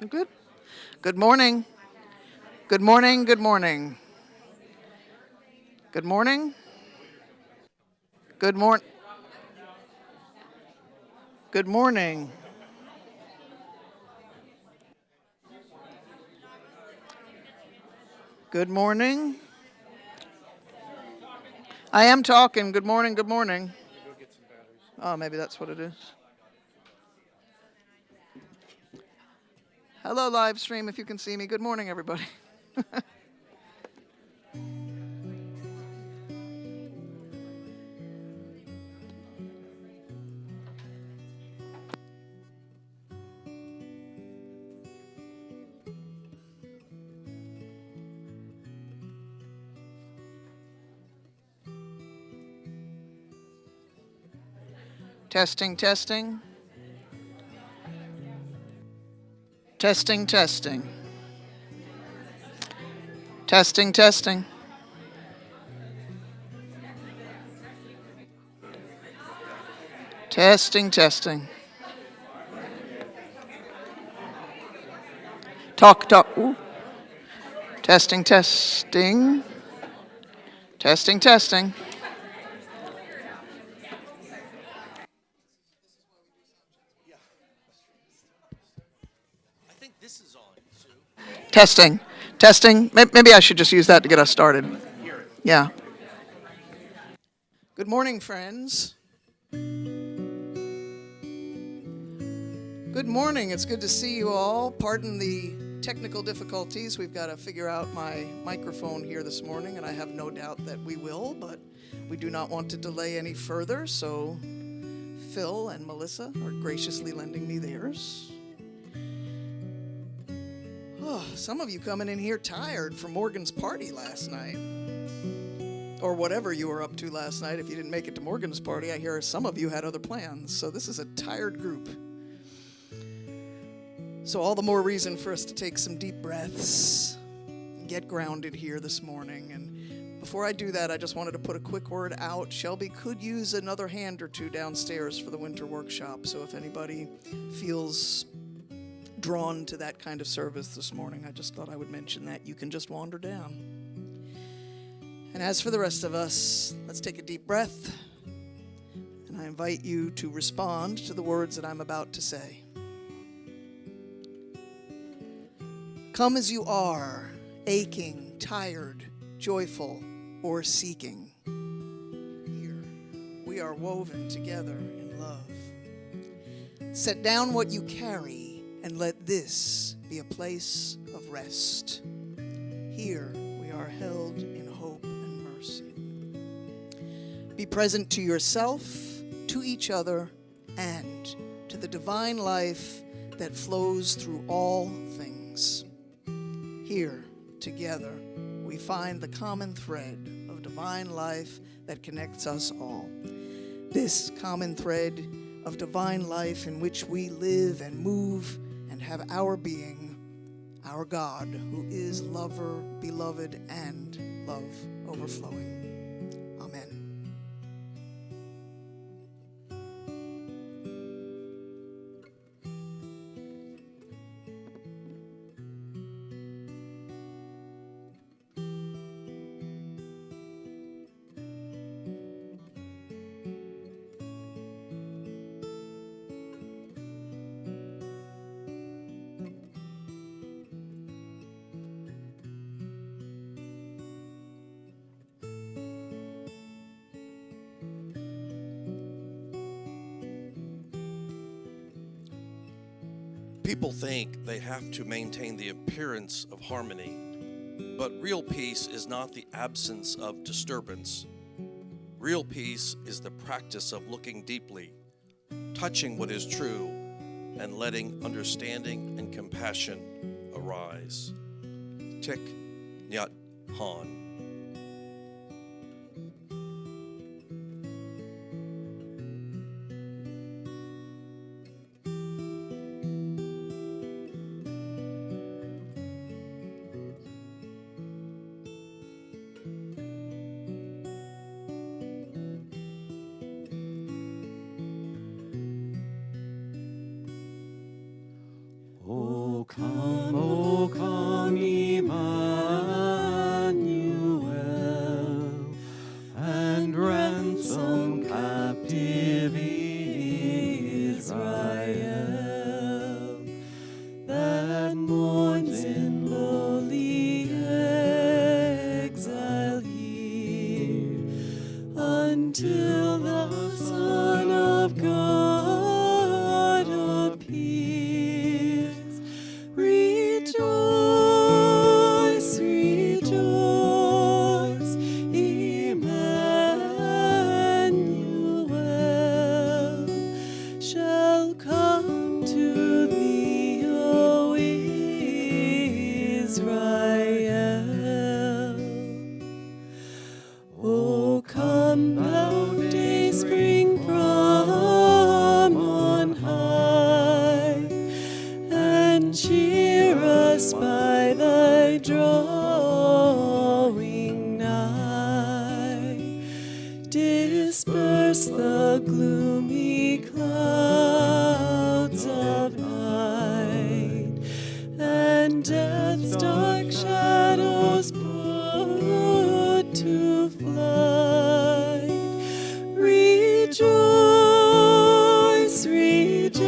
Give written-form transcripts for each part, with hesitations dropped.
Good. Good morning. Good morning. Good morning. Good morning. Good morning. Good morning. Good morning. I am talking. Good morning. Good morning. Oh, maybe that's what it is. Hello, live stream, if you can see me. Good morning, everybody. Testing, testing. Testing, testing. Testing, testing. Testing, testing. Talk, talk. Ooh. Testing, testing. Testing, testing. Testing, testing. Maybe I should just use that to get us started. Yeah. Good morning, friends. Good morning. It's good to see you all. Pardon the technical difficulties. We've got to figure out my microphone here this morning, and I have no doubt that we will, but we do not want to delay any further, so Phil and Melissa are graciously lending me theirs. Oh, some of you coming in here tired from Morgan's party last night. Or whatever you were up to last night. If you didn't make it to Morgan's party, I hear some of you had other plans. So this is a tired group. So all the more reason for us to take some deep breaths and get grounded here this morning. And before I do that, I just wanted to put a quick word out. Shelby could use another hand or two downstairs for the winter workshop. So if anybody feels drawn to that kind of service this morning, I just thought I would mention that. You can just wander down. And as for the rest of us, let's take a deep breath. And I invite you to respond to the words that I'm about to say. Come as you are, aching, tired, joyful, or seeking. Here, we are woven together in love. Set down what you carry and let this be a place of rest. Here, we are held in hope and mercy. Be present to yourself, to each other, and to the divine life that flows through all things. Here, together, we find the common thread of divine life that connects us all. This common thread of divine life in which we live and move and have our being, our God, who is lover, beloved, and love overflowing. Amen. People think they have to maintain the appearance of harmony, but real peace is not the absence of disturbance. Real peace is the practice of looking deeply, touching what is true, and letting understanding and compassion arise. Thich Nhat Hanh. O come, Emmanuel, and ransom captive Israel, that mourns in lowly exile here, until the Son of God appears. Rejoice, rejoice, Emmanuel shall come to thee, O Israel. O come, thou day spring from on high, and cheer us by thy drawing nigh. Disperse the gloomy clouds of night, and death's dark shadows put to flight. Rejoice, rejoice,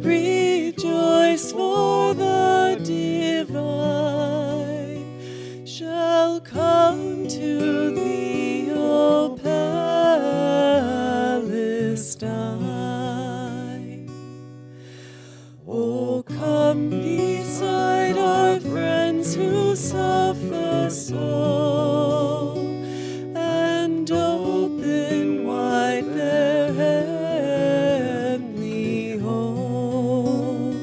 rejoice, for the divine shall come to thee, O Palestine. O come beside our friends who suffer so, and open wide their heavenly home.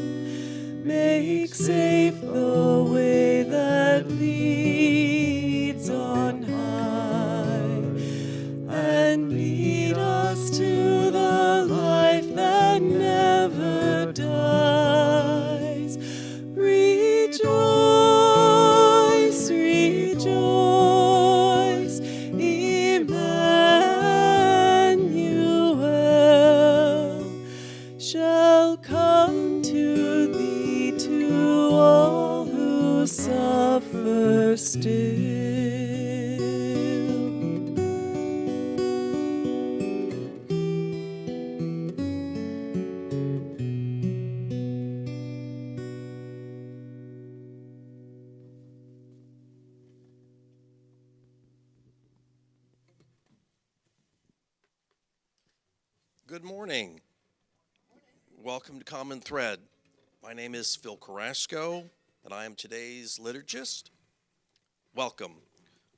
Make safe the way that leads on high, and lead us to the life that never dies. Rejoice, rejoice, Emmanuel shall come to thee, to all who suffer still. Good morning. Welcome to Common Thread. My name is Phil Carrasco, and I am today's liturgist. Welcome.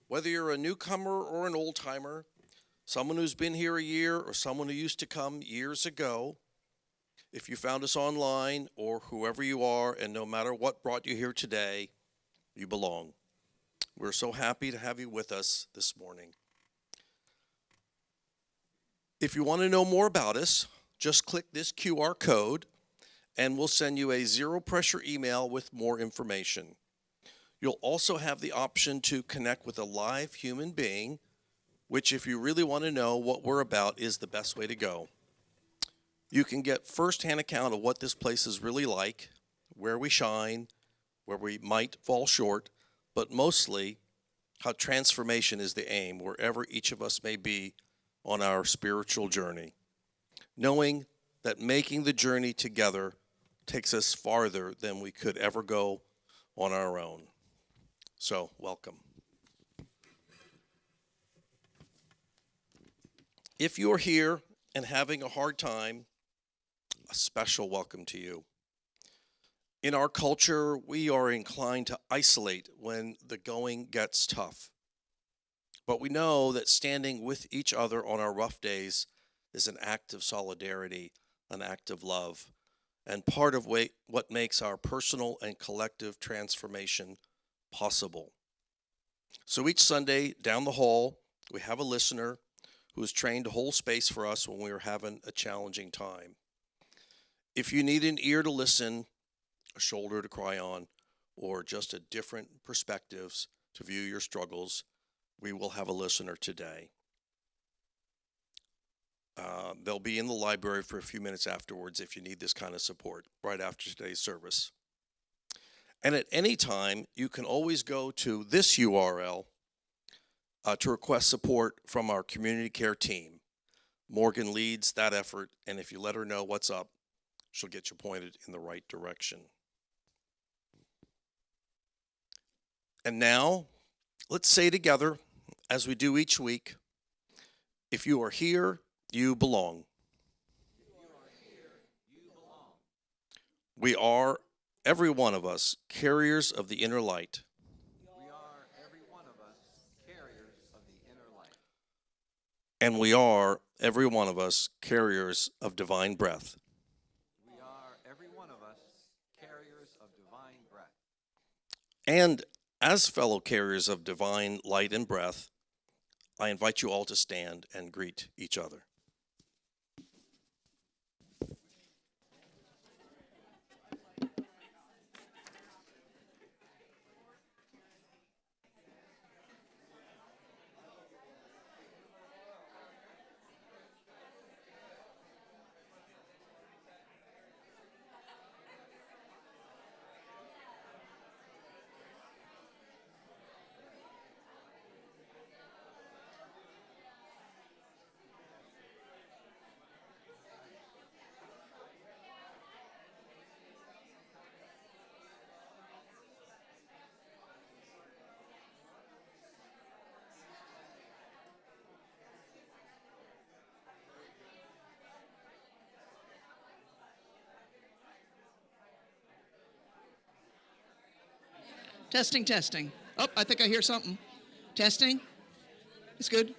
Whether you're a newcomer or an old-timer, someone who's been here a year or someone who used to come years ago, if you found us online or whoever you are, and no matter what brought you here today, you belong. We're so happy to have you with us this morning. If you want to know more about us, just click this QR code and we'll send you a zero-pressure email with more information. You'll also have the option to connect with a live human being, which, if you really want to know what we're about, is the best way to go. You can get first-hand account of what this place is really like, where we shine, where we might fall short, but mostly how transformation is the aim, wherever each of us may be on our spiritual journey, knowing that making the journey together takes us farther than we could ever go on our own. So, welcome. If you're here and having a hard time, a special welcome to you. In our culture, we are inclined to isolate when the going gets tough. But we know that standing with each other on our rough days is an act of solidarity, an act of love, and part of what makes our personal and collective transformation possible. So each Sunday down the hall, we have a listener who is trained to hold space for us when we are having a challenging time. If you need an ear to listen, a shoulder to cry on, or just a different perspectives to view your struggles, we will have a listener today. They'll be in the library for a few minutes afterwards if you need this kind of support right after today's service. And at any time, you can always go to this URL to request support from our community care team. Morgan leads that effort, and if you let her know what's up, she'll get you pointed in the right direction. And now, let's say together, as we do each week, if you are here, you belong. We are, every one of us, carriers of the inner light. We are, every one of us, carriers of the inner light. And we are, every one of us, carriers of divine breath. We are, every one of us, carriers of divine breath. And as fellow carriers of divine light and breath, I invite you all to stand and greet each other. Testing, testing. Oh, I think I hear something. Testing. It's good.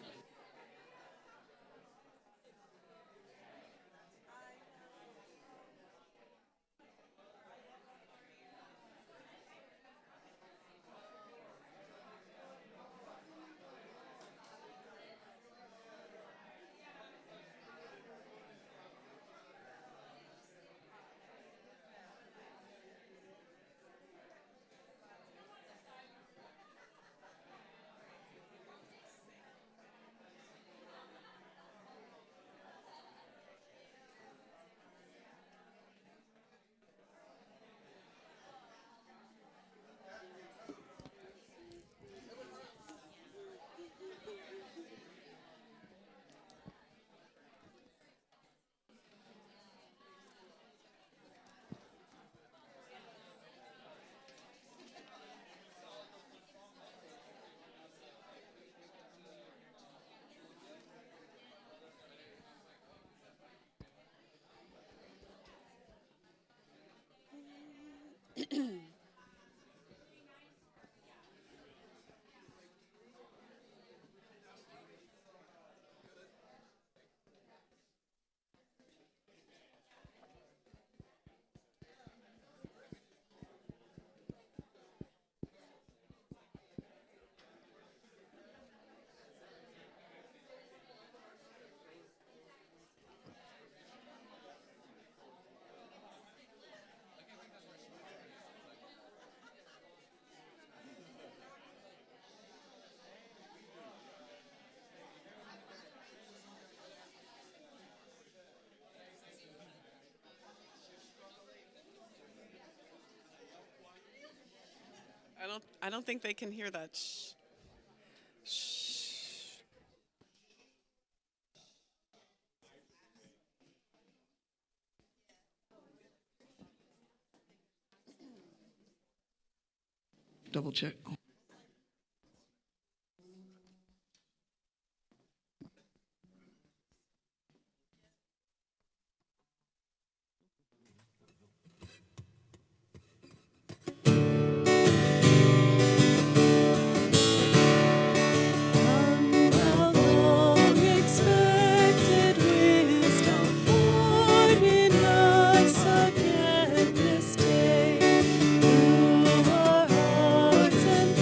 I don't think they can hear that. Shh. Shh. Double check. Again this day, through our hearts and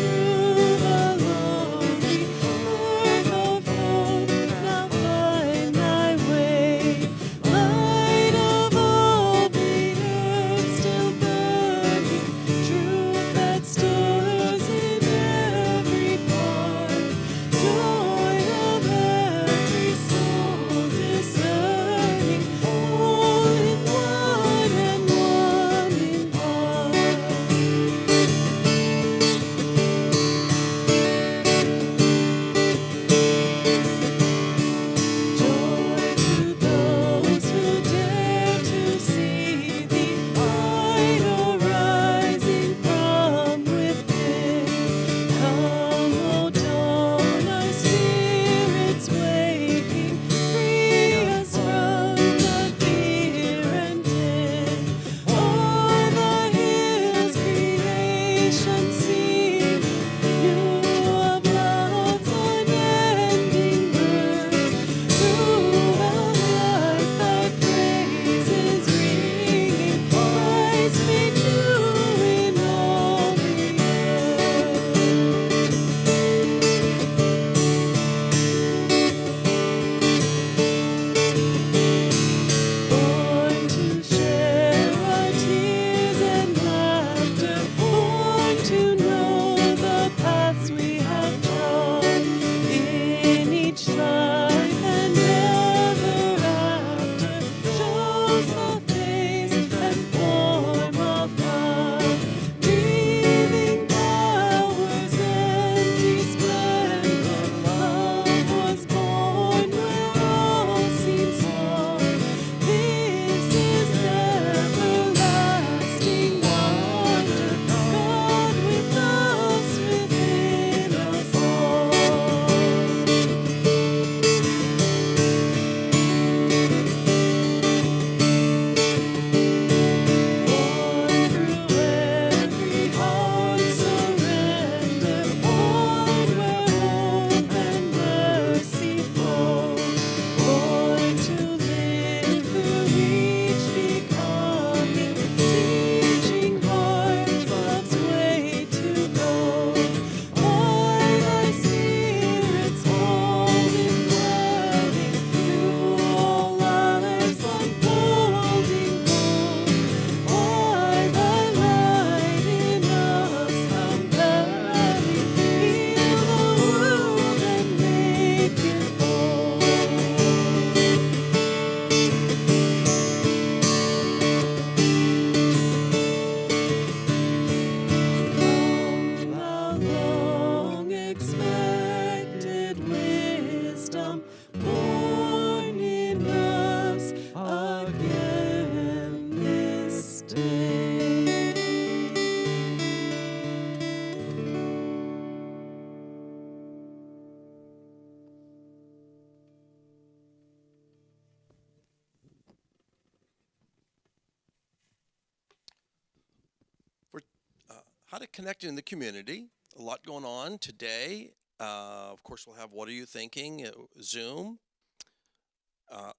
how to connect in the community. A lot going on today. Of course, we'll have What Are You Thinking? Zoom.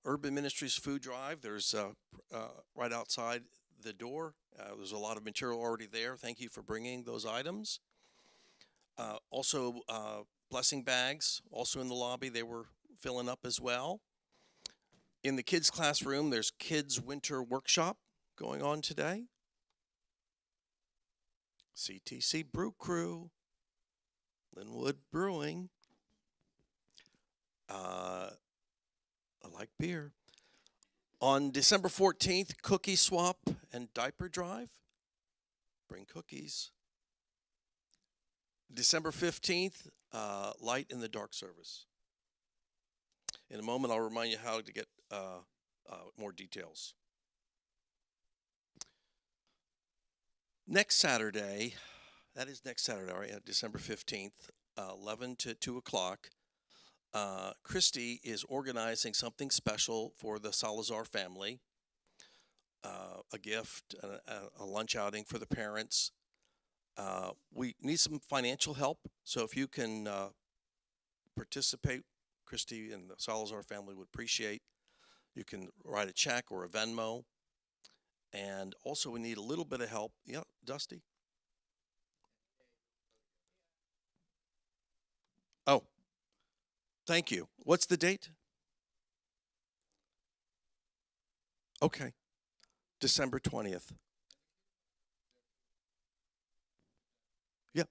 Urban Ministries Food Drive. There's right outside the door. There's a lot of material already there. Thank you for bringing those items. Also, blessing bags, also in the lobby. They were filling up as well. In the kids' classroom, there's Kids Winter Workshop going on today. CTC Brew Crew, Linwood Brewing. I like beer. On December 14th, cookie swap and diaper drive. Bring cookies. December 15th, light in the dark service. In a moment, I'll remind you how to get more details. Next Saturday, that is next Saturday, right? December 15th, 11 to 2 o'clock. Christy is organizing something special for the Salazar family, a gift, a lunch outing for the parents. We need some financial help, so if you can participate, Christy and the Salazar family would appreciate. You can write a check or a Venmo. And also we need a little bit of help. Yeah, Dusty? Oh, thank you. What's the date? Okay, December 20th. Yep.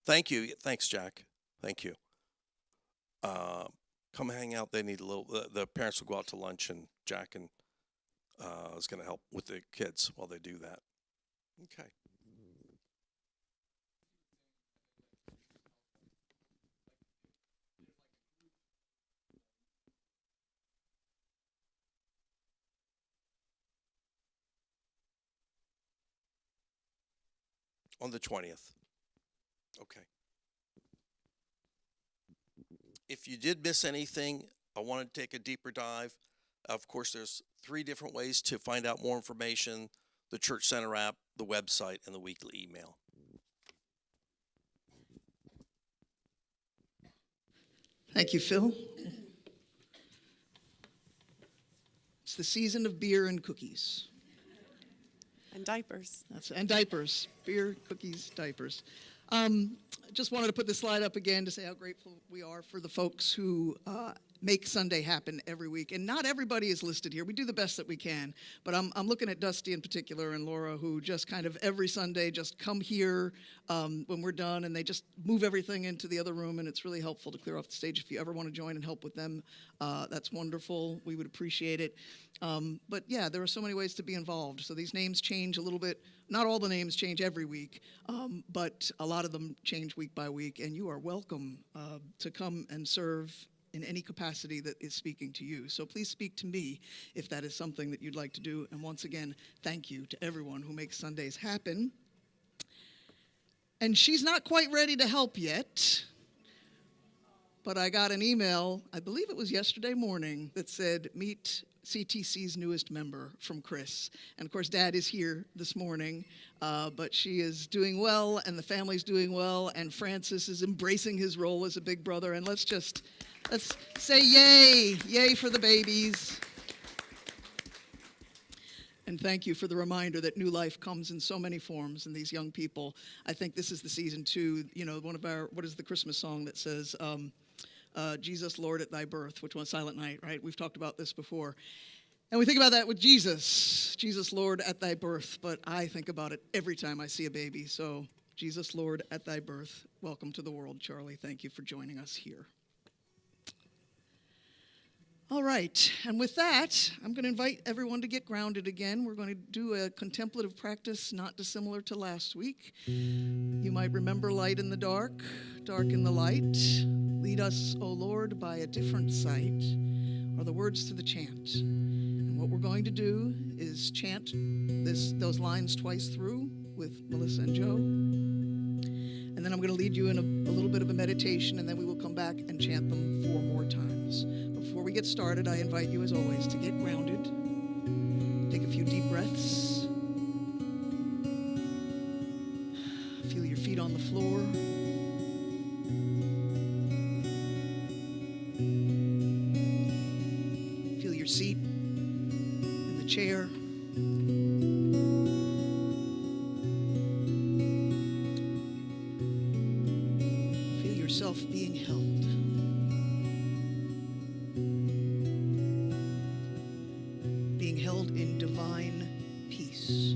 Thank you. Thanks, Jack. Thank you. Come hang out. They need a little, the parents will go out to lunch, and Jack and is going to help with the kids while they do that. Okay. On the 20th. Okay. If you did miss anything, I want to take a deeper dive. Of course, there's 3 different ways to find out more information: the Church Center app, the website, and the weekly email. Thank you, Phil. It's the season of beer and cookies. And diapers. And diapers. Beer, cookies, diapers. Just wanted to put this slide up again to say how grateful we are for the folks who make Sunday happen every week. And not everybody is listed here. We do the best that we can. But I'm looking at Dusty in particular and Laura, who just kind of every Sunday just come here when we're done, and they just move everything into the other room, and it's really helpful to clear off the stage. If you ever want to join and help with them, that's wonderful. We would appreciate it. But yeah, there are so many ways to be involved. So these names change a little bit. Not all the names change every week, but a lot of them change week by week, and you are welcome to come and serve in any capacity that is speaking to you. So please speak to me if that is something that you'd like to do. And once again, thank you to everyone who makes Sundays happen. And she's not quite ready to help yet, but I got an email, I believe it was yesterday morning, that said, meet CTC's newest member, from Chris. And of course, Dad is here this morning, but she is doing well, and the family's doing well, and Francis is embracing his role as a big brother. And let's say yay, yay for the babies. And thank you for the reminder that new life comes in so many forms in these young people. I think this is the season too, one of our, what is the Christmas song that says, Jesus, Lord, at thy birth, which was Silent Night, right? We've talked about this before. And we think about that with Jesus, Lord, at thy birth. But I think about it every time I see a baby. So, Jesus, Lord, at thy birth. Welcome to the world, Charlie. Thank you for joining us here. All right, and with that, I'm going to invite everyone to get grounded again. We're going to do a contemplative practice not dissimilar to last week. You might remember light in the dark, dark in the light. Lead us, O Lord, by a different sight, are the words to the chant. And what we're going to do is chant those lines twice through with Melissa and Joe. And then I'm going to lead you in a little bit of a meditation, and then we will come back and chant them 4 more times. Before we get started, I invite you, as always, to get grounded. Take a few deep breaths. your seat, in the chair. Feel yourself being held. Being held in divine peace.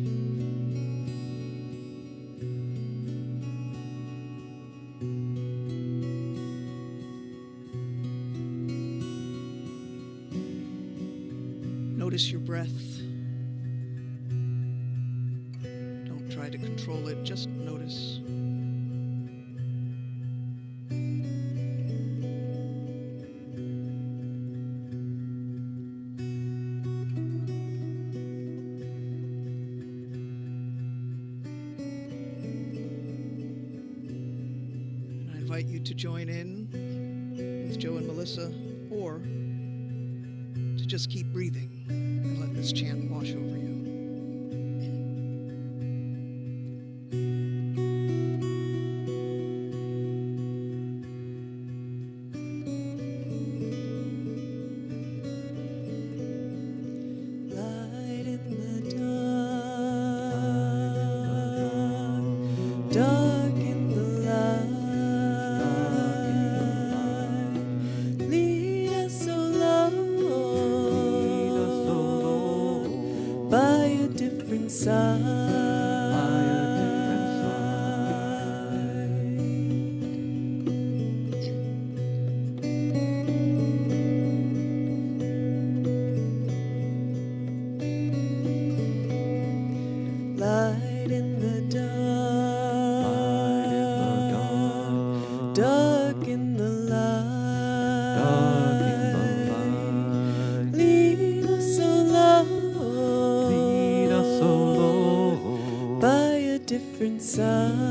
Notice your breath. Don't try to control it, just notice. And I invite you to join in with Joe and Melissa, or to just keep breathing and let this chant wash over you. Light in the dark, dark in the light. Lead us, O Lord, by a different side. Light in the dark, dark in the light. Lead us, O Lord, by a different side.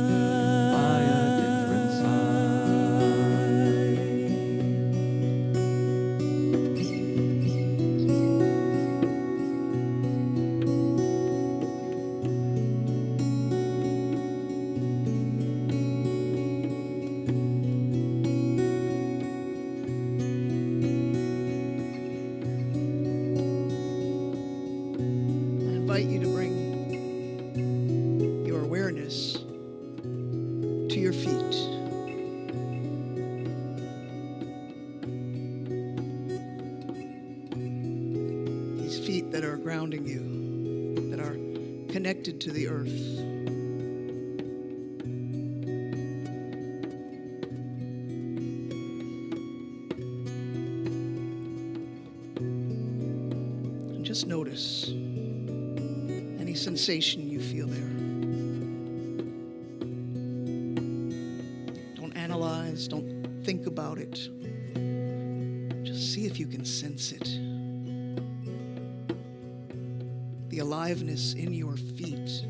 I invite you to bring your awareness to your feet. These feet that are grounding you, that are connected to the earth. And just notice any sensation you feel there. Don't analyze, don't think about it. Just see if you can sense it. The aliveness in your feet.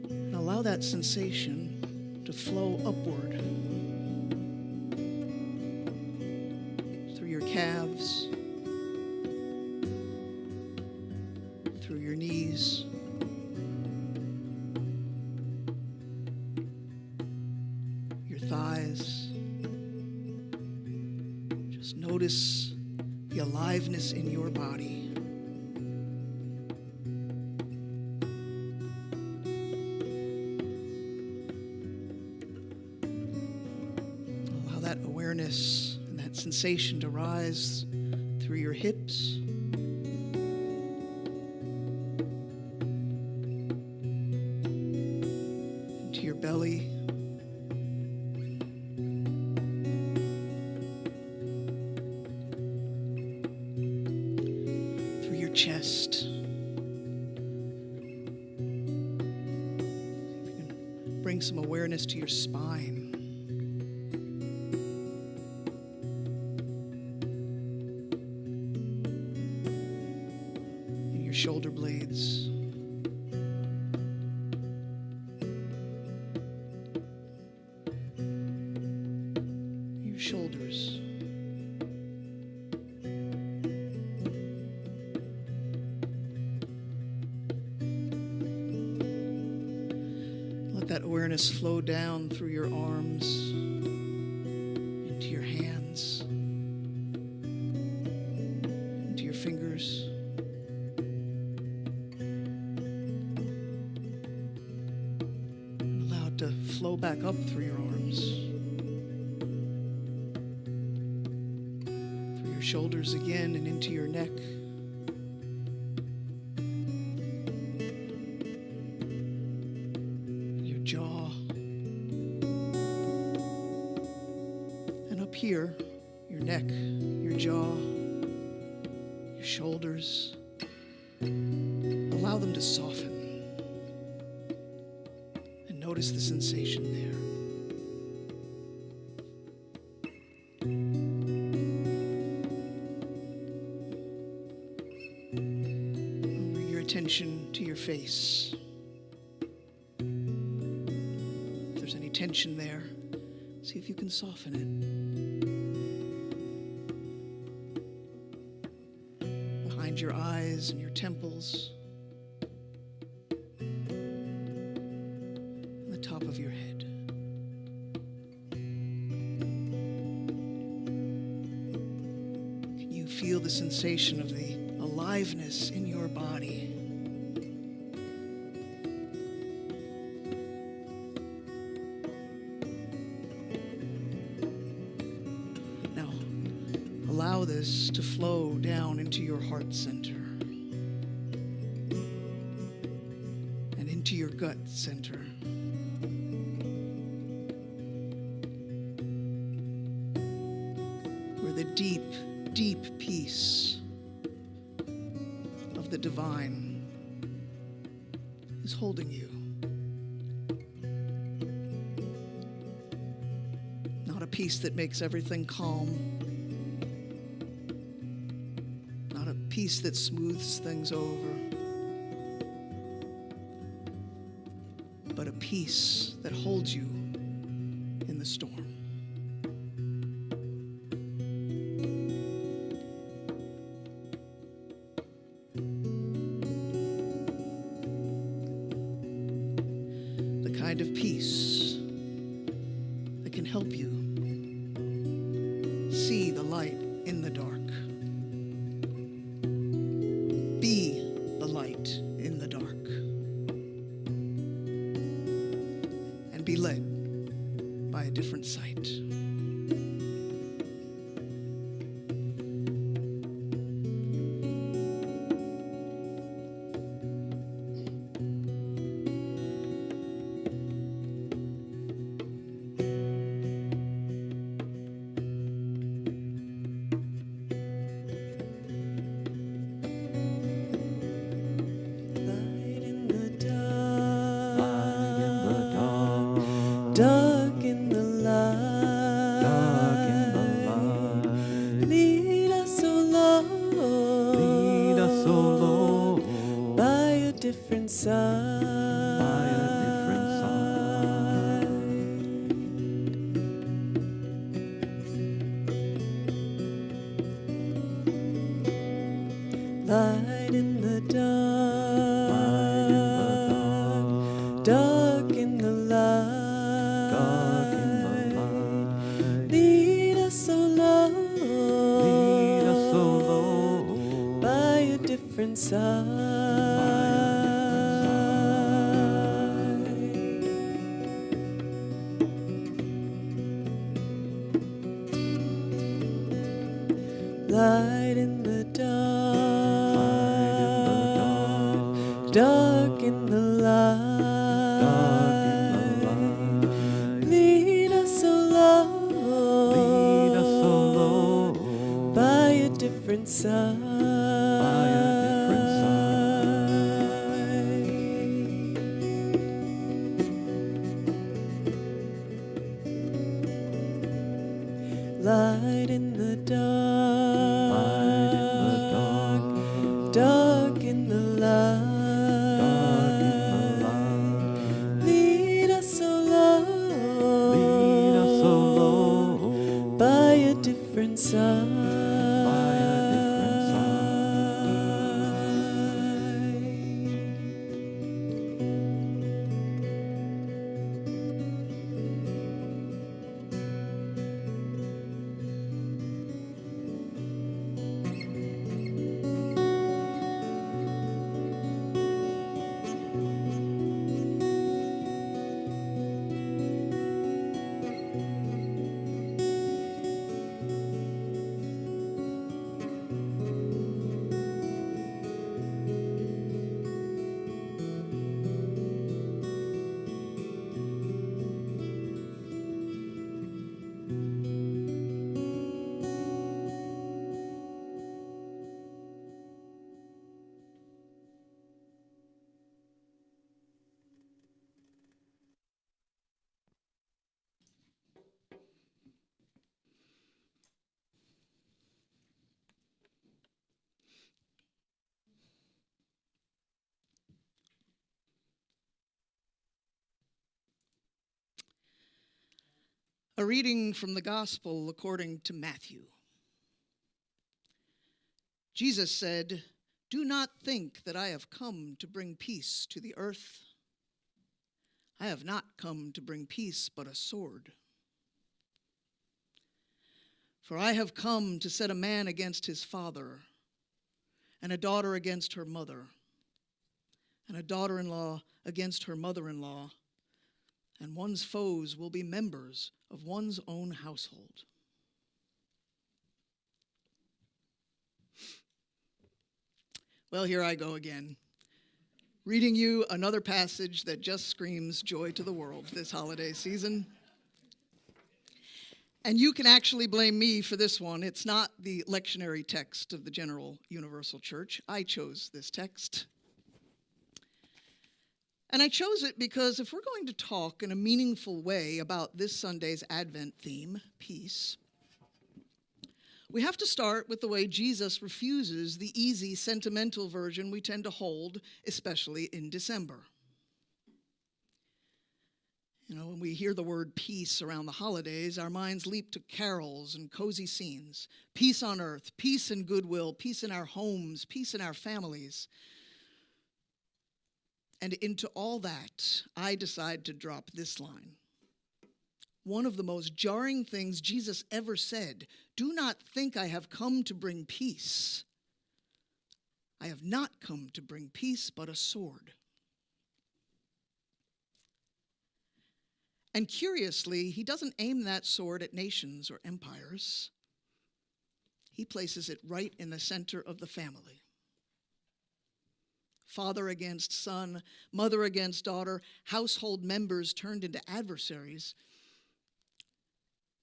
And allow that sensation to flow upward through your calves, through your knees, your thighs. Just notice the aliveness in your body. Allow that awareness and that sensation to rise through your hips, into your belly, through your chest. You can bring some awareness to your spine. And your shoulder blades. Your shoulders. awareness flow down through your arms, into your hands, into your fingers. And allow it to flow back up through your arms, through your shoulders again, and into your neck. Jaw, and up here, your neck, your jaw, your shoulders. Allow them to soften and notice the sensation there. Bring your attention to your face. Tension there. See if you can soften it. Behind your eyes and your temples. And the top of your head. Can you feel the sensation of the aliveness in your body? Allow this to flow down into your heart center and into your gut center. Where the deep, deep peace of the divine is holding you. Not a peace that makes everything calm. Peace that smooths things over, but a peace that holds you in the storm. The kind of peace that can help you see the light in the dark. Be the light in the dark. And be led by a different sight. Dark in the light, lead us, O Lord, by a different side. Light in the dark, dark in the light. Lead us, O Lord, by a different side. Light in the dark, dark in the light. Lead us, O Lord, by a different side. Light in the dark, dark in the light. Lead us, O Lord, by a different side. A reading from the Gospel according to Matthew. Jesus said, "Do not think that I have come to bring peace to the earth. I have not come to bring peace, but a sword. For I have come to set a man against his father, and a daughter against her mother, and a daughter-in-law against her mother-in-law, and one's foes will be members of one's own household." Well, here I go again, reading you another passage that just screams joy to the world this holiday season. And you can actually blame me for this one. It's not the lectionary text of the General Universal Church. I chose this text. And I chose it because if we're going to talk in a meaningful way about this Sunday's Advent theme, peace, we have to start with the way Jesus refuses the easy, sentimental version we tend to hold, especially in December. When we hear the word peace around the holidays, our minds leap to carols and cozy scenes. Peace on earth, peace and goodwill, peace in our homes, peace in our families. And into all that, I decide to drop this line. One of the most jarring things Jesus ever said, "Do not think I have come to bring peace. I have not come to bring peace, but a sword." And curiously, he doesn't aim that sword at nations or empires. He places it right in the center of the family. Father against son, mother against daughter, household members turned into adversaries.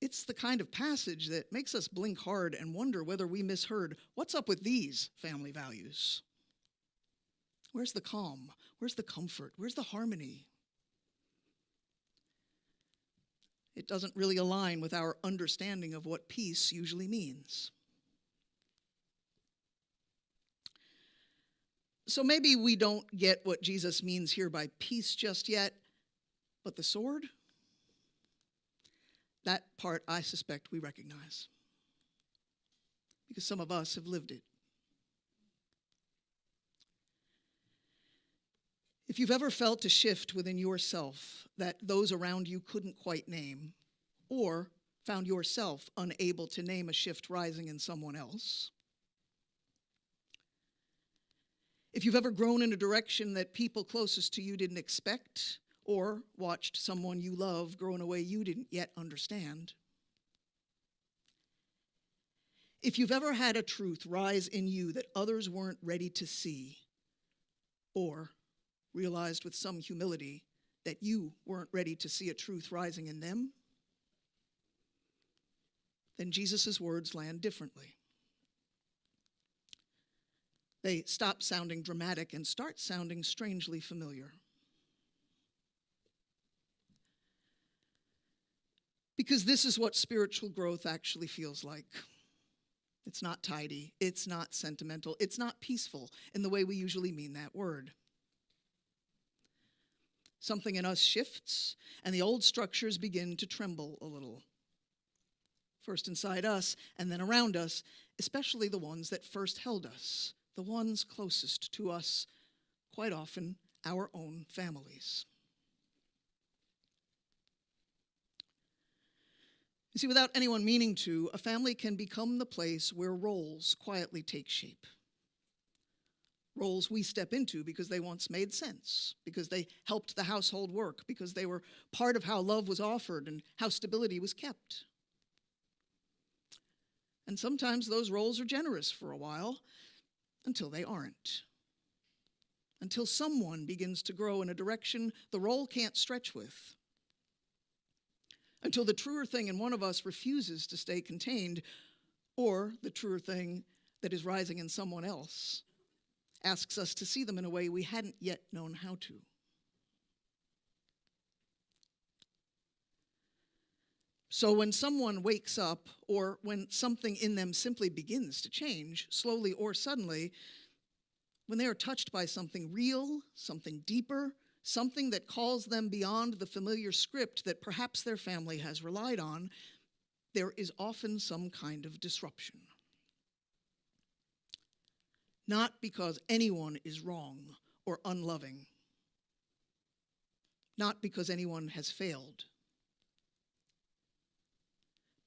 It's the kind of passage that makes us blink hard and wonder whether we misheard. What's up with these family values? Where's the calm? Where's the comfort? Where's the harmony? It doesn't really align with our understanding of what peace usually means. So maybe we don't get what Jesus means here by peace just yet, but the sword? That part I suspect we recognize, because some of us have lived it. If you've ever felt a shift within yourself that those around you couldn't quite name, or found yourself unable to name a shift rising in someone else, if you've ever grown in a direction that people closest to you didn't expect, or watched someone you love grow in a way you didn't yet understand, if you've ever had a truth rise in you that others weren't ready to see, or realized with some humility that you weren't ready to see a truth rising in them, then Jesus' words land differently. They stop sounding dramatic and start sounding strangely familiar. Because this is what spiritual growth actually feels like. It's not tidy, it's not sentimental, it's not peaceful in the way we usually mean that word. Something in us shifts, and the old structures begin to tremble a little. First inside us, and then around us, especially the ones that first held us, the ones closest to us, quite often our own families. You see, without anyone meaning to, a family can become the place where roles quietly take shape. Roles we step into because they once made sense, because they helped the household work, because they were part of how love was offered and how stability was kept. And sometimes those roles are generous for a while, until they aren't. Until someone begins to grow in a direction the role can't stretch with. Until the truer thing in one of us refuses to stay contained, or the truer thing that is rising in someone else asks us to see them in a way we hadn't yet known how to. So when someone wakes up, or when something in them simply begins to change, slowly or suddenly, when they are touched by something real, something deeper, something that calls them beyond the familiar script that perhaps their family has relied on, there is often some kind of disruption. Not because anyone is wrong or unloving, not because anyone has failed,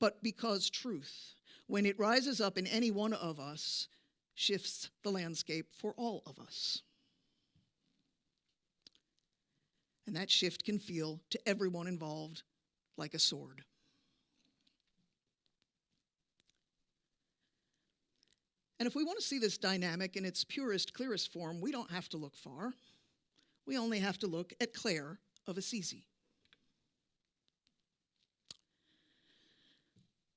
but because truth, when it rises up in any one of us, shifts the landscape for all of us. And that shift can feel to everyone involved like a sword. And if we want to see this dynamic in its purest, clearest form, we don't have to look far. We only have to look at Clare of Assisi.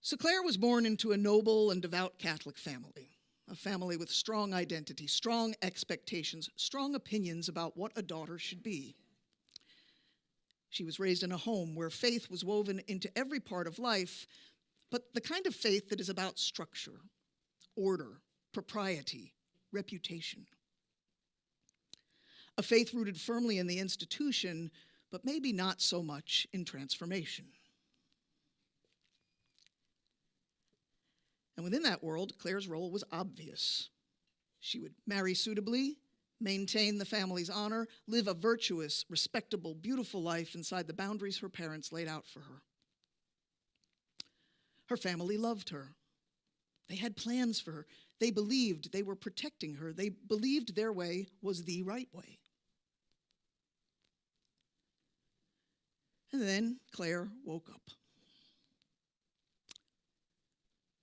So Clare was born into a noble and devout Catholic family, a family with strong identity, strong expectations, strong opinions about what a daughter should be. She was raised in a home where faith was woven into every part of life, but the kind of faith that is about structure, order, propriety, reputation. A faith rooted firmly in the institution, but maybe not so much in transformation. And within that world, Clare's role was obvious. She would marry suitably, maintain the family's honor, live a virtuous, respectable, beautiful life inside the boundaries her parents laid out for her. Her family loved her. They had plans for her. They believed they were protecting her. They believed their way was the right way. And then Clare woke up.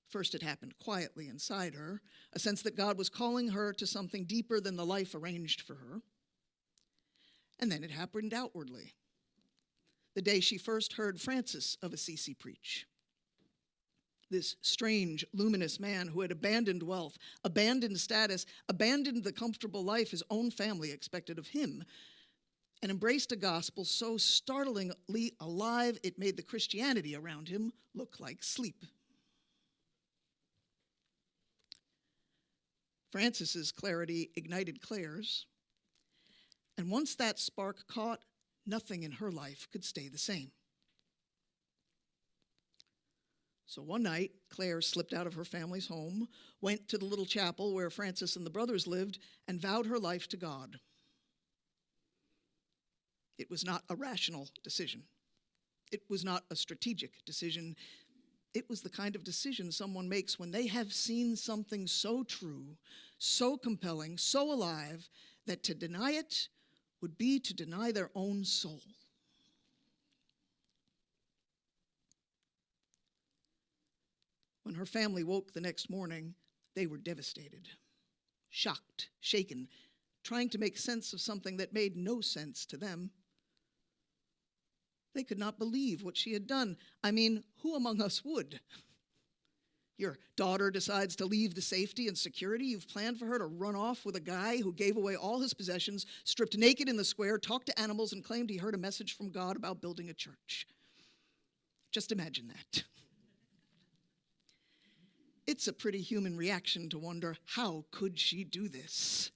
First, it happened quietly inside her, a sense that God was calling her to something deeper than the life arranged for her. And then it happened outwardly, the day she first heard Francis of Assisi preach. This strange, luminous man who had abandoned wealth, abandoned status, abandoned the comfortable life his own family expected of him, and embraced a gospel so startlingly alive it made the Christianity around him look like sleep. Francis's clarity ignited Clare's, and once that spark caught, nothing in her life could stay the same. So one night, Clare slipped out of her family's home, went to the little chapel where Francis and the brothers lived, and vowed her life to God. It was not a rational decision. It was not a strategic decision. It was the kind of decision someone makes when they have seen something so true, so compelling, so alive, that to deny it would be to deny their own soul. When her family woke the next morning, they were devastated, shocked, shaken, trying to make sense of something that made no sense to them. They could not believe what she had done. I mean, who among us would? Your daughter decides to leave the safety and security you've planned for her to run off with a guy who gave away all his possessions, stripped naked in the square, talked to animals, and claimed he heard a message from God about building a church. Just imagine that. It's a pretty human reaction to wonder, how could she do this?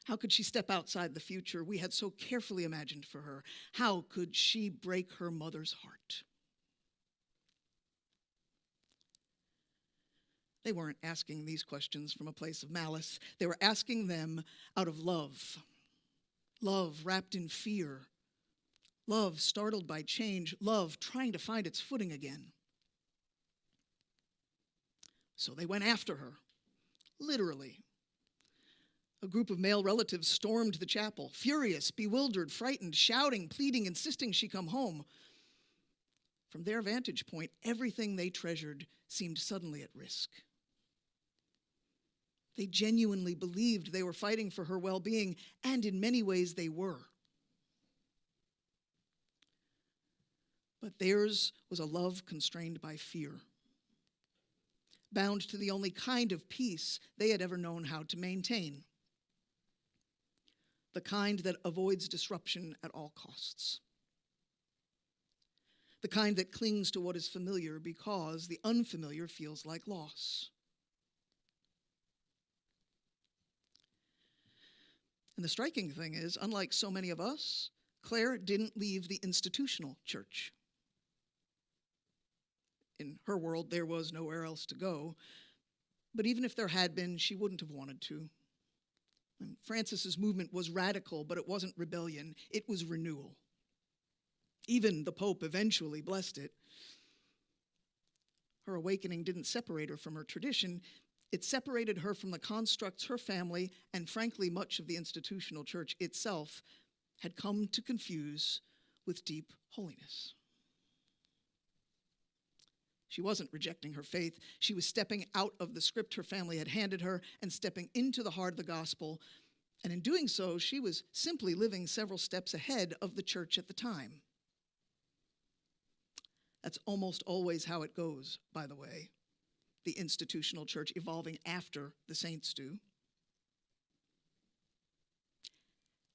How could she step outside the future we had so carefully imagined for her? How could she break her mother's heart? They weren't asking these questions from a place of malice. They were asking them out of love. Love wrapped in fear. Love startled by change. Love trying to find its footing again. So they went after her, literally. A group of male relatives stormed the chapel, furious, bewildered, frightened, shouting, pleading, insisting she come home. From their vantage point, everything they treasured seemed suddenly at risk. They genuinely believed they were fighting for her well-being, and in many ways they were. But theirs was a love constrained by fear, bound to the only kind of peace they had ever known how to maintain, the kind that avoids disruption at all costs, the kind that clings to what is familiar because the unfamiliar feels like loss. And the striking thing is, unlike so many of us, Claire didn't leave the institutional church. In her world, there was nowhere else to go. But even if there had been, she wouldn't have wanted to. And Francis's movement was radical, but it wasn't rebellion. It was renewal. Even the Pope eventually blessed it. Her awakening didn't separate her from her tradition. It separated her from the constructs her family, and frankly, much of the institutional church itself, had come to confuse with deep holiness. She wasn't rejecting her faith. She was stepping out of the script her family had handed her and stepping into the heart of the gospel. And in doing so, she was simply living several steps ahead of the church at the time. That's almost always how it goes, by the way. The institutional church evolving after the saints do.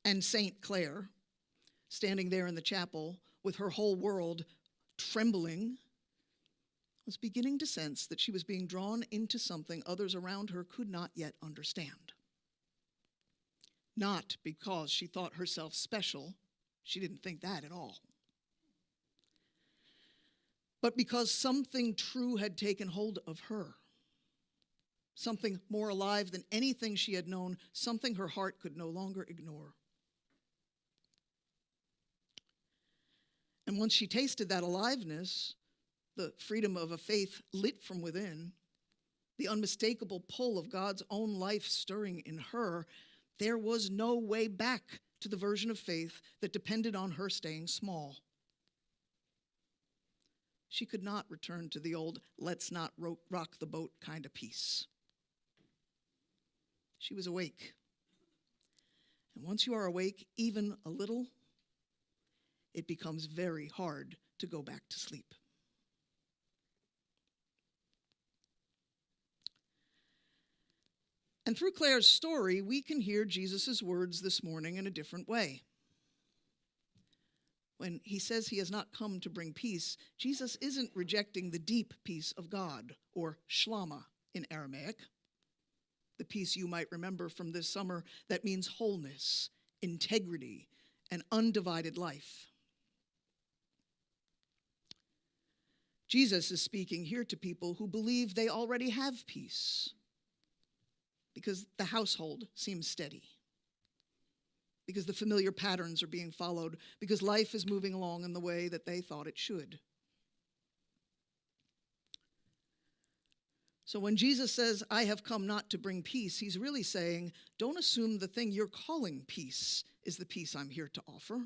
And Saint Clare, standing there in the chapel with her whole world trembling, was beginning to sense that she was being drawn into something others around her could not yet understand. Not because she thought herself special, she didn't think that at all, but because something true had taken hold of her. Something more alive than anything she had known, something her heart could no longer ignore. And once she tasted that aliveness, the freedom of a faith lit from within, the unmistakable pull of God's own life stirring in her, there was no way back to the version of faith that depended on her staying small. She could not return to the old let's not rock the boat kind of peace. She was awake. And once you are awake, even a little, it becomes very hard to go back to sleep. And through Claire's story, we can hear Jesus' words this morning in a different way. When he says he has not come to bring peace, Jesus isn't rejecting the deep peace of God, or shlama in Aramaic, the peace you might remember from this summer that means wholeness, integrity, and undivided life. Jesus is speaking here to people who believe they already have peace because the household seems steady, because the familiar patterns are being followed, because life is moving along in the way that they thought it should. So when Jesus says, I have come not to bring peace, he's really saying, don't assume the thing you're calling peace is the peace I'm here to offer.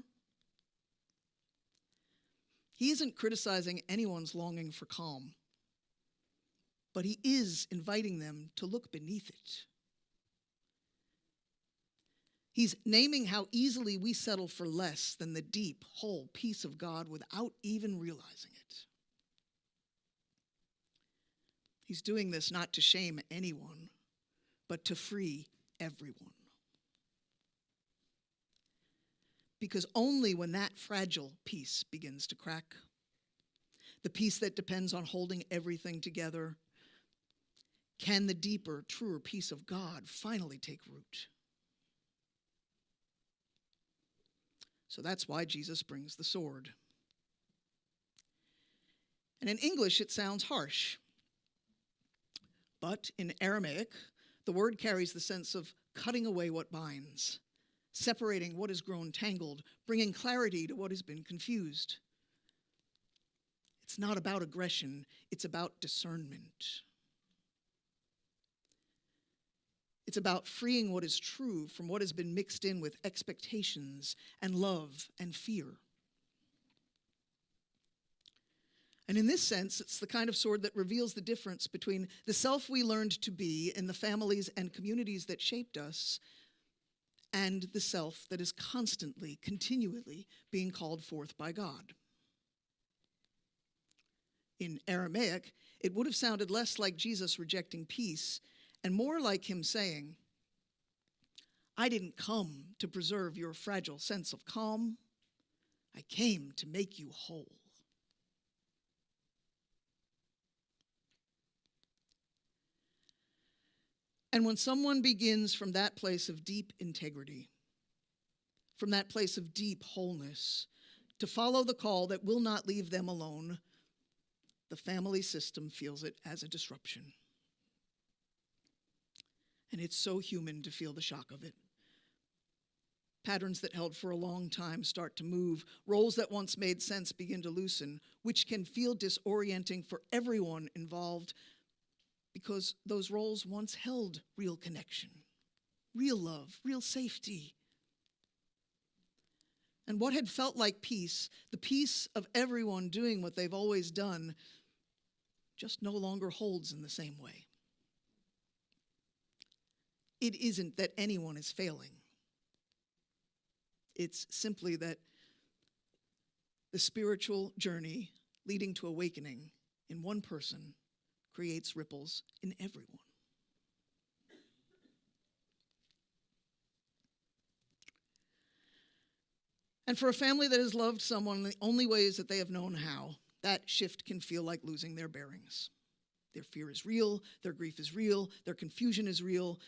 He isn't criticizing anyone's longing for calm, but he is inviting them to look beneath it. He's naming how easily we settle for less than the deep, whole peace of God without even realizing it. He's doing this not to shame anyone, but to free everyone. Because only when that fragile peace begins to crack, the peace that depends on holding everything together, can the deeper, truer peace of God finally take root. So that's why Jesus brings the sword. And in English, it sounds harsh. But in Aramaic, the word carries the sense of cutting away what binds, separating what has grown tangled, bringing clarity to what has been confused. It's not about aggression, it's about discernment. It's about freeing what is true from what has been mixed in with expectations and love and fear. And in this sense, it's the kind of sword that reveals the difference between the self we learned to be in the families and communities that shaped us and the self that is constantly, continually being called forth by God. In Aramaic, it would have sounded less like Jesus rejecting peace and more like him saying, I didn't come to preserve your fragile sense of calm. I came to make you whole. And when someone begins from that place of deep integrity, from that place of deep wholeness, to follow the call that will not leave them alone, the family system feels it as a disruption. And it's so human to feel the shock of it. Patterns that held for a long time start to move. Roles that once made sense begin to loosen, which can feel disorienting for everyone involved because those roles once held real connection, real love, real safety. And what had felt like peace, the peace of everyone doing what they've always done, just no longer holds in the same way. It isn't that anyone is failing. It's simply that the spiritual journey leading to awakening in one person creates ripples in everyone. And for a family that has loved someone in the only ways that they have known how, that shift can feel like losing their bearings. Their fear is real, their grief is real, their confusion is real,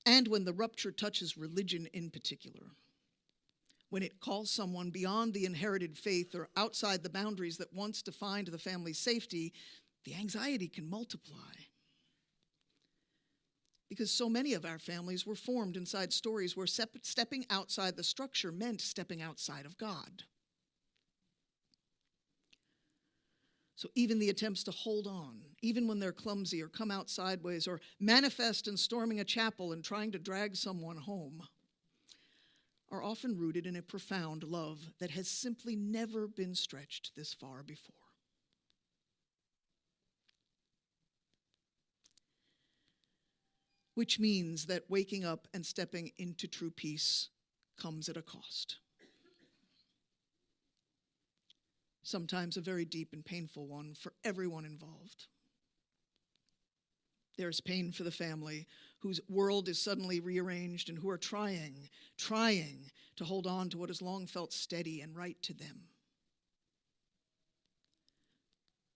and when the rupture touches religion in particular, when it calls someone beyond the inherited faith or outside the boundaries that once defined the family's safety, the anxiety can multiply. Because so many of our families were formed inside stories where stepping outside the structure meant stepping outside of God. So even the attempts to hold on, even when they're clumsy or come out sideways or manifest in storming a chapel and trying to drag someone home, are often rooted in a profound love that has simply never been stretched this far before. Which means that waking up and stepping into true peace comes at a cost. Sometimes a very deep and painful one for everyone involved. There's pain for the family whose world is suddenly rearranged and who are trying to hold on to what has long felt steady and right to them.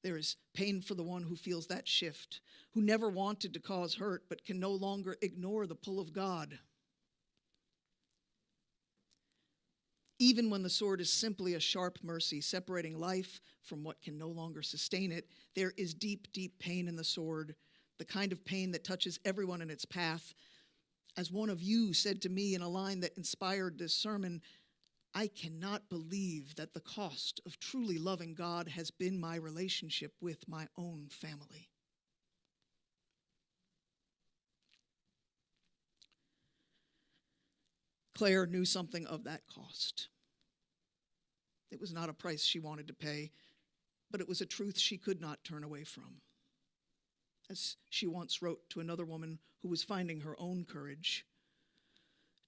There is pain for the one who feels that shift, who never wanted to cause hurt but can no longer ignore the pull of God. Even when the sword is simply a sharp mercy separating life from what can no longer sustain it, there is deep, deep pain in the sword, the kind of pain that touches everyone in its path. As one of you said to me in a line that inspired this sermon, I cannot believe that the cost of truly loving God has been my relationship with my own family. Claire knew something of that cost. It was not a price she wanted to pay, but it was a truth she could not turn away from. As she once wrote to another woman who was finding her own courage,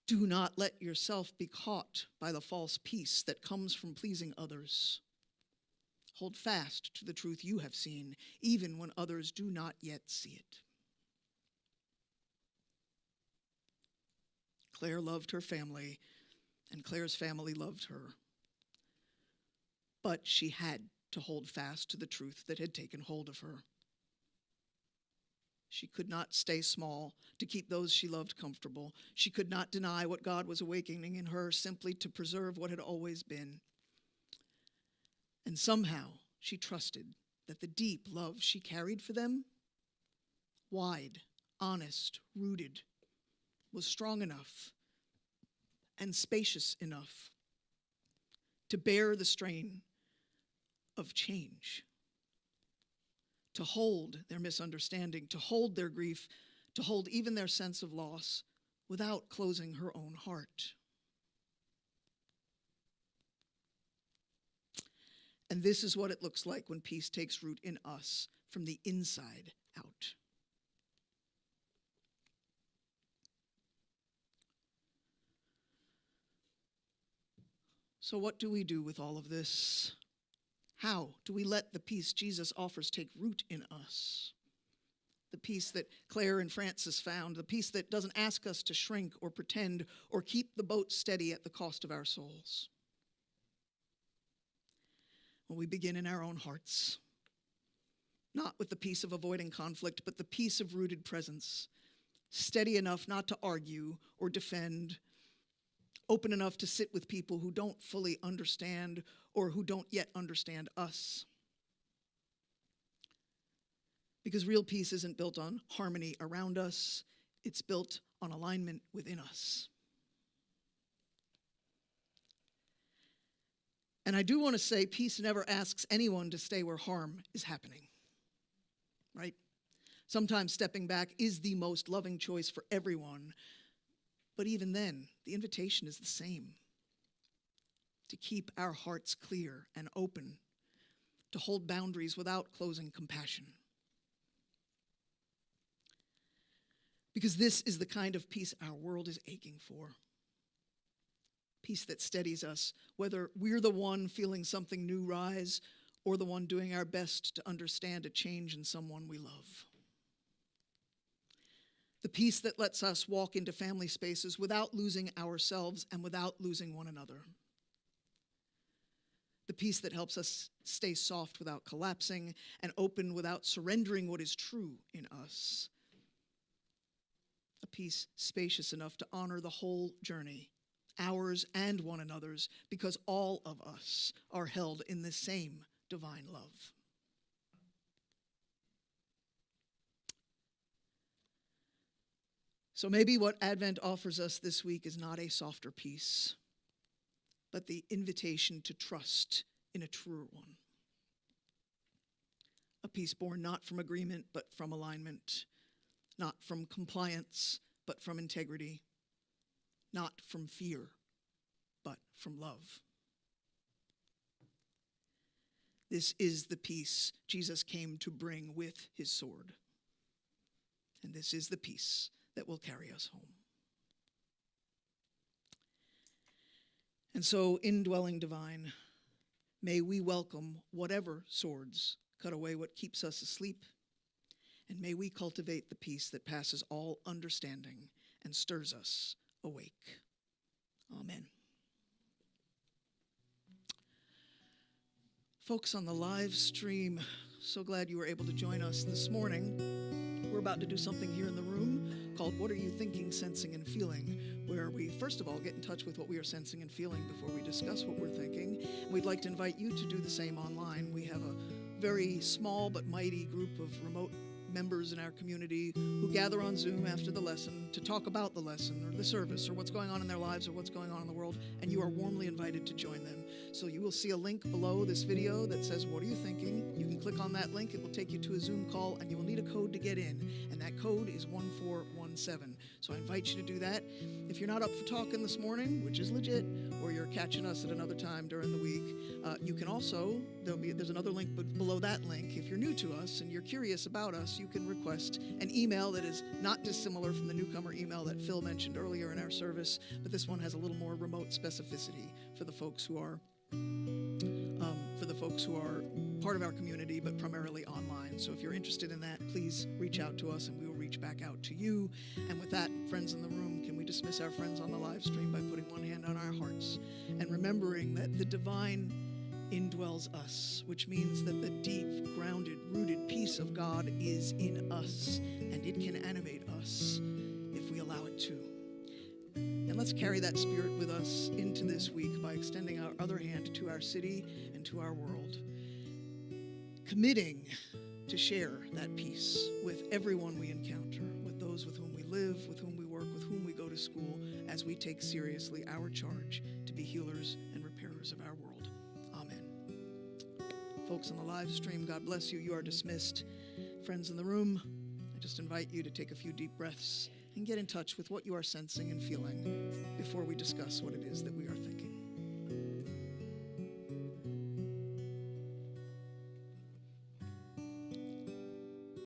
do not let yourself be caught by the false peace that comes from pleasing others. Hold fast to the truth you have seen, even when others do not yet see it. Claire loved her family, and Claire's family loved her. But she had to hold fast to the truth that had taken hold of her. She could not stay small to keep those she loved comfortable. She could not deny what God was awakening in her simply to preserve what had always been. And somehow she trusted that the deep love she carried for them, wide, honest, rooted, was strong enough and spacious enough to bear the strain of change, to hold their misunderstanding, to hold their grief, to hold even their sense of loss without closing her own heart. And this is what it looks like when peace takes root in us from the inside out. So what do we do with all of this? How do we let the peace Jesus offers take root in us? The peace that Claire and Francis found, the peace that doesn't ask us to shrink or pretend or keep the boat steady at the cost of our souls. Well, we begin in our own hearts, not with the peace of avoiding conflict, but the peace of rooted presence, steady enough not to argue or defend open enough to sit with people who don't fully understand or who don't yet understand us. Because real peace isn't built on harmony around us, it's built on alignment within us. And I do want to say peace never asks anyone to stay where harm is happening, right? Sometimes stepping back is the most loving choice for everyone. But even then, the invitation is the same. To keep our hearts clear and open, to hold boundaries without closing compassion. Because this is the kind of peace our world is aching for. Peace that steadies us, whether we're the one feeling something new rise or the one doing our best to understand a change in someone we love. The peace that lets us walk into family spaces without losing ourselves and without losing one another. The peace that helps us stay soft without collapsing and open without surrendering what is true in us. A peace spacious enough to honor the whole journey, ours and one another's, because all of us are held in the same divine love. So maybe what Advent offers us this week is not a softer peace, but the invitation to trust in a truer one. A peace born not from agreement, but from alignment, not from compliance, but from integrity, not from fear, but from love. This is the peace Jesus came to bring with his sword. And this is the peace that will carry us home. And so, indwelling divine, may we welcome whatever swords cut away what keeps us asleep, and may we cultivate the peace that passes all understanding and stirs us awake. Amen. Folks on the live stream, so glad you were able to join us this morning. We're about to do something here in the room called What Are You Thinking, Sensing, and Feeling, where we first of all get in touch with what we are sensing and feeling before we discuss what we're thinking. We'd like to invite you to do the same online. We have a very small but mighty group of remote members in our community who gather on Zoom after the lesson to talk about the lesson or the service or what's going on in their lives or what's going on in the world, and you are warmly invited to join them. So you will see a link below this video that says, "What are you thinking?" You can click on that link. It will take you to a Zoom call, and you will need a code to get in, and that code is 1417. So I invite you to do that. If you're not up for talking this morning, which is legit, or you're catching us at another time during the week, you can also, there's another link below that link. If you're new to us and you're curious about us, you can request an email that is not dissimilar from the newcomer email that Phil mentioned earlier in our service, but this one has a little more remote specificity for the folks who are part of our community, but primarily online. So if you're interested in that, please reach out to us and we will reach back out to you. And with that, friends in the room, can we dismiss our friends on the live stream by putting one hand on our hearts and remembering that the divine indwells us, which means that the deep, grounded, rooted peace of God is in us, and it can animate us if we allow it to. And let's carry that spirit with us into this week by extending our other hand to our city and to our world, committing to share that peace with everyone we encounter, with those with whom we live, with whom we work, with whom we go to school, as we take seriously our charge to be healers and repairers of our world. Amen. Folks on the live stream, God bless you. You are dismissed. Friends in the room, I just invite you to take a few deep breaths and get in touch with what you are sensing and feeling before we discuss what it is that we are thinking.